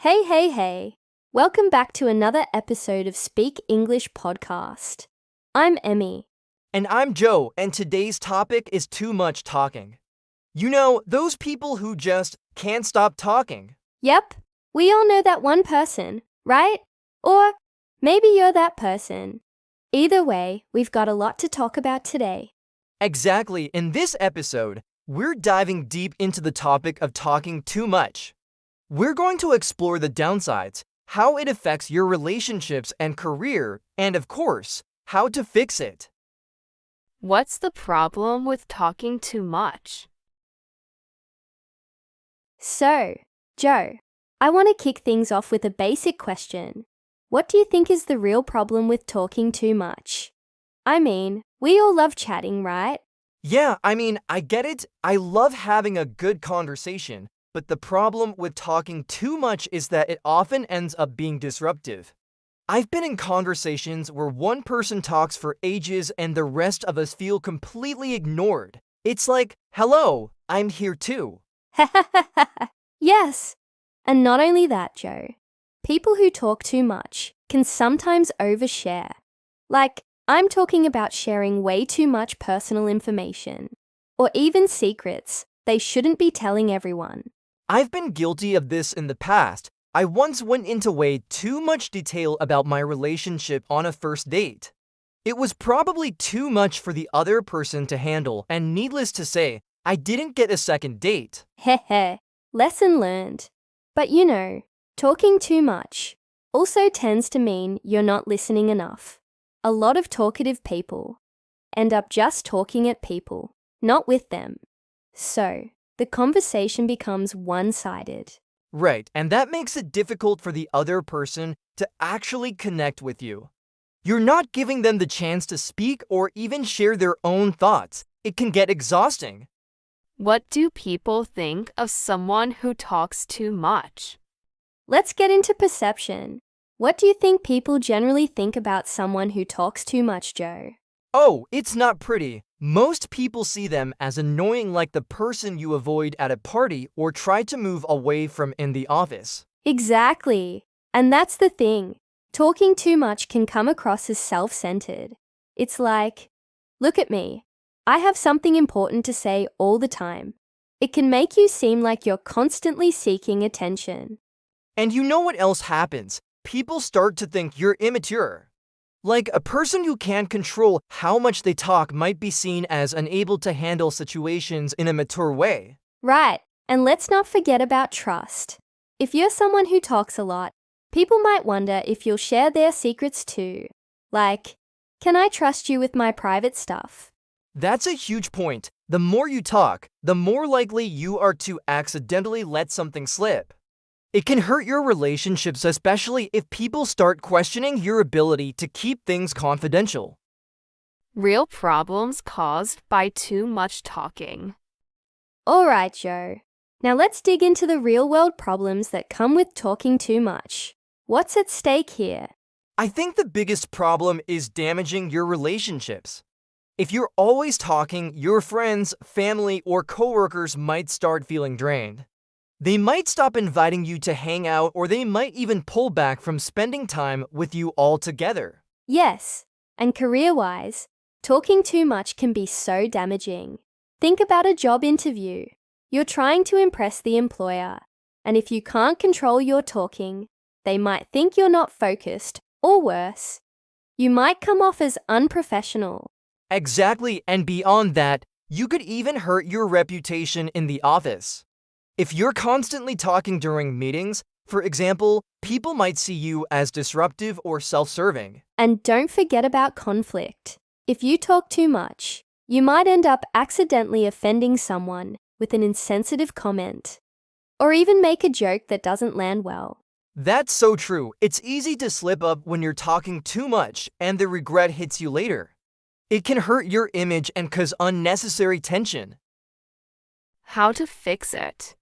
Hey, hey, hey. Welcome back to another episode of Speak English Podcast. I'm Emmy. And I'm Joe, and today's topic is too much talking. You know, those people who just can't stop talking. Yep, we all know that one person, right? Or maybe you're that person. Either way, we've got a lot to talk about today. Exactly, in this episode, we're diving deep into the topic of talking too much. We're going to explore the downsides, how it affects your relationships and career, and of course, how to fix it. What's the problem with talking too much? So, Joe, I want to kick things off with a basic question. What do you think is the real problem with talking too much? I mean, we all love chatting, right? Yeah, I get it. I love having a good conversation, but the problem with talking too much is that it often ends up being disruptive. I've been in conversations where one person talks for ages and the rest of us feel completely ignored. It's like, hello, I'm here too. Yes. And not only that, Joe. People who talk too much can sometimes overshare. Like, I'm talking about sharing way too much personal information, or even secrets they shouldn't be telling everyone. I've been guilty of this in the past. I once went into way too much detail about my relationship on a first date. It was probably too much for the other person to handle, and needless to say, I didn't get a second date. Heh, lesson learned. But you know, talking too much also tends to mean you're not listening enough. A lot of talkative people end up just talking at people, not with them. So, the conversation becomes one-sided. Right, and that makes it difficult for the other person to actually connect with you. You're not giving them the chance to speak or even share their own thoughts. It can get exhausting. What do people think of someone who talks too much? Let's get into perception. What do you think people generally think about someone who talks too much, Joe? Oh, it's not pretty. Most people see them as annoying, like the person you avoid at a party or try to move away from in the office. Exactly. And that's the thing. Talking too much can come across as self-centered. It's like, look at me. I have something important to say all the time. It can make you seem like you're constantly seeking attention. And you know what else happens? People start to think you're immature. Like, a person who can't control how much they talk might be seen as unable to handle situations in a mature way. Right. And let's not forget about trust. If you're someone who talks a lot, people might wonder if you'll share their secrets too. Like, can I trust you with my private stuff? That's a huge point. The more you talk, the more likely you are to accidentally let something slip. It can hurt your relationships, especially if people start questioning your ability to keep things confidential. Real problems caused by too much talking. All right, Joe. Now let's dig into the real-world problems that come with talking too much. What's at stake here? I think the biggest problem is damaging your relationships. If you're always talking, your friends, family, or coworkers might start feeling drained. They might stop inviting you to hang out, or they might even pull back from spending time with you altogether. Yes, and career-wise, talking too much can be so damaging. Think about a job interview. You're trying to impress the employer, and if you can't control your talking, they might think you're not focused, or worse, you might come off as unprofessional. Exactly, and beyond that, you could even hurt your reputation in the office. If you're constantly talking during meetings, for example, people might see you as disruptive or self-serving. And don't forget about conflict. If you talk too much, you might end up accidentally offending someone with an insensitive comment, or even make a joke that doesn't land well. That's so true. It's easy to slip up when you're talking too much, and the regret hits you later. It can hurt your image and cause unnecessary tension. How to fix it?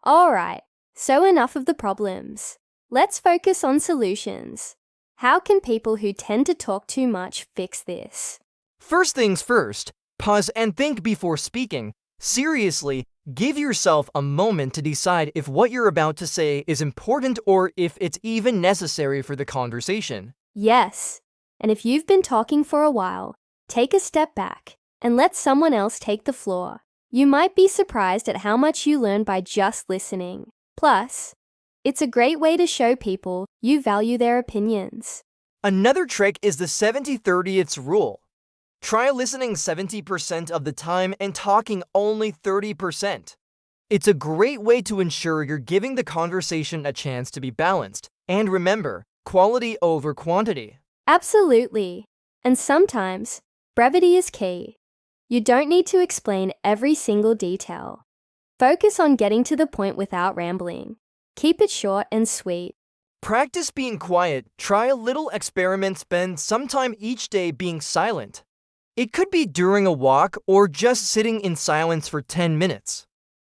All right, so enough of the problems. Let's focus on solutions. How can people who tend to talk too much fix this? First things first, pause and think before speaking. Seriously, Give yourself a moment to decide if what you're about to say is important or if it's even necessary for the conversation. Yes, and if you've been talking for a while, take a step back and let someone else take the floor. You might be surprised at how much you learn by just listening. Plus, it's a great way to show people you value their opinions. Another trick is the 70-30 rule. Try listening 70% of the time and talking only 30%. It's a great way to ensure you're giving the conversation a chance to be balanced. And remember, quality over quantity. Absolutely. And sometimes, brevity is key. You don't need to explain every single detail. Focus on getting to the point without rambling. Keep it short and sweet. Practice being quiet. Try a little experiment. Spend some time each day being silent. It could be during a walk or just sitting in silence for 10 minutes.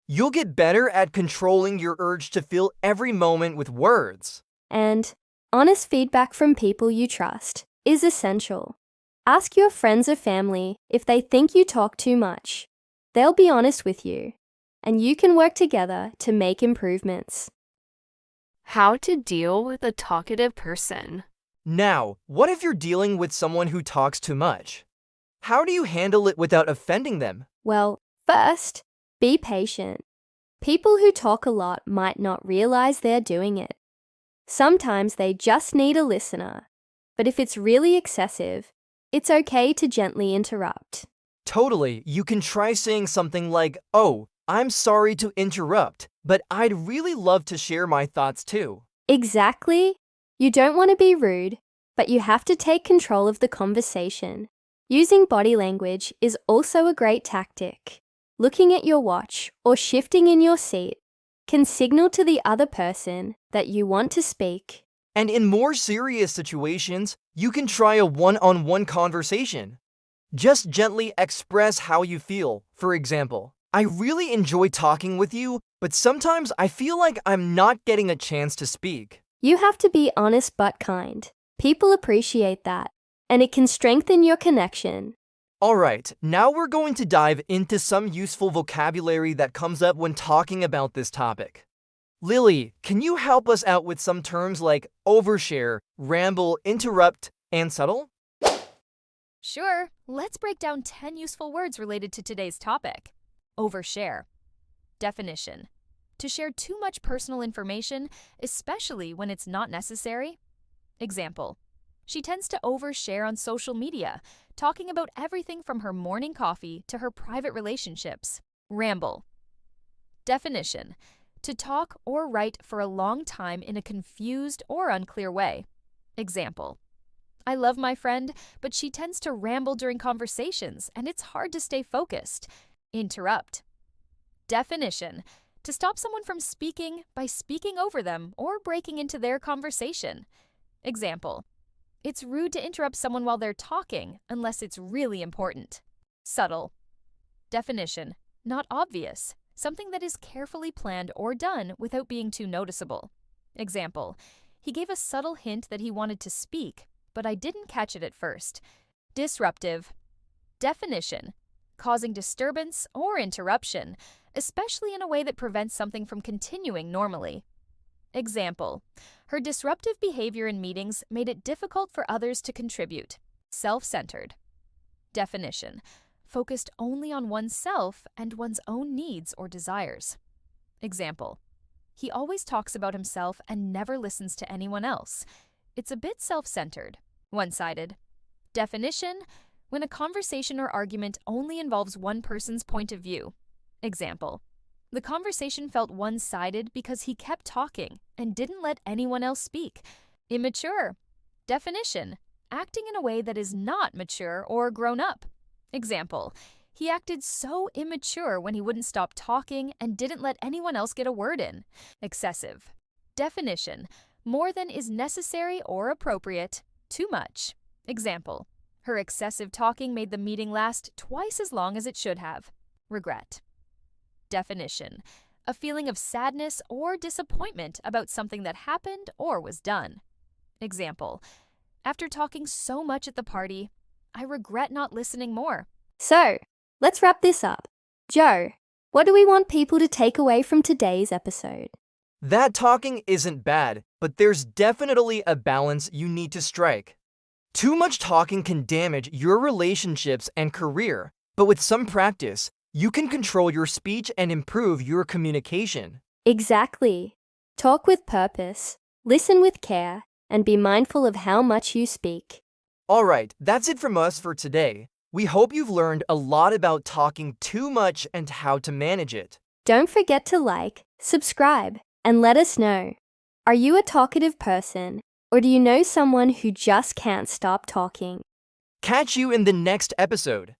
You'll get better at controlling your urge to fill every moment with words. And honest feedback from people you trust is essential. Ask your friends or family if they think you talk too much. They'll be honest with you, and you can work together to make improvements. How to deal with a talkative person. Now, what if you're dealing with someone who talks too much? How do you handle it without offending them? Well, first, be patient. People who talk a lot might not realize they're doing it. Sometimes they just need a listener. But if it's really excessive, it's okay to gently interrupt. Totally, you can try saying something like, "Oh, I'm sorry to interrupt, but I'd really love to share my thoughts too." Exactly. You don't want to be rude, but you have to take control of the conversation. Using body language is also a great tactic. Looking at your watch or shifting in your seat can signal to the other person that you want to speak. And in more serious situations, you can try a one-on-one conversation. Just gently express how you feel. For example, "I really enjoy talking with you, but sometimes I feel like I'm not getting a chance to speak." You have to be honest but kind. People appreciate that, and it can strengthen your connection. Alright, now we're going to dive into some useful vocabulary that comes up when talking about this topic. Lili, can you help us out with some terms like overshare, ramble, interrupt, and subtle? Sure, let's break down 10 useful words related to today's topic. Overshare. Definition: to share too much personal information, especially when it's not necessary. Example: she tends to overshare on social media, talking about everything from her morning coffee to her private relationships. Ramble. Definition: to talk or write for a long time in a confused or unclear way. Example: I love my friend, but she tends to ramble during conversations, and it's hard to stay focused. Interrupt. Definition: to stop someone from speaking by speaking over them or breaking into their conversation. Example: it's rude to interrupt someone while they're talking unless it's really important. Subtle. Definition: not obvious, something that is carefully planned or done without being too noticeable. Example: he gave a subtle hint that he wanted to speak, but I didn't catch it at first. Disruptive. Definition: causing disturbance or interruption, especially in a way that prevents something from continuing normally. Example: her disruptive behavior in meetings made it difficult for others to contribute. Self-centered. Definition: focused only on oneself and one's own needs or desires. Example: he always talks about himself and never listens to anyone else. It's a bit self-centered. One-sided. Definition: when a conversation or argument only involves one person's point of view. Example: the conversation felt one-sided because he kept talking and didn't let anyone else speak. Immature. Definition: acting in a way that is not mature or grown up. Example: he acted so immature when he wouldn't stop talking and didn't let anyone else get a word in. Excessive. Definition: more than is necessary or appropriate. Too much. Example: her excessive talking made the meeting last twice as long as it should have. Regret. Definition: a feeling of sadness or disappointment about something that happened or was done. Example: after talking so much at the party, I regret not listening more. So, let's wrap this up. Joe, What do we want people to take away from today's episode? That talking isn't bad, but there's definitely a balance you need to strike. Too much talking can damage your relationships and career, but with some practice, you can control your speech and improve your communication. Exactly. Talk with purpose, listen with care, and be mindful of how much you speak. Alright, that's it from us for today. We hope you've learned a lot about talking too much and how to manage it. Don't forget to like, subscribe, and let us know. Are you a talkative person, or do you know someone who just can't stop talking? Catch you in the next episode.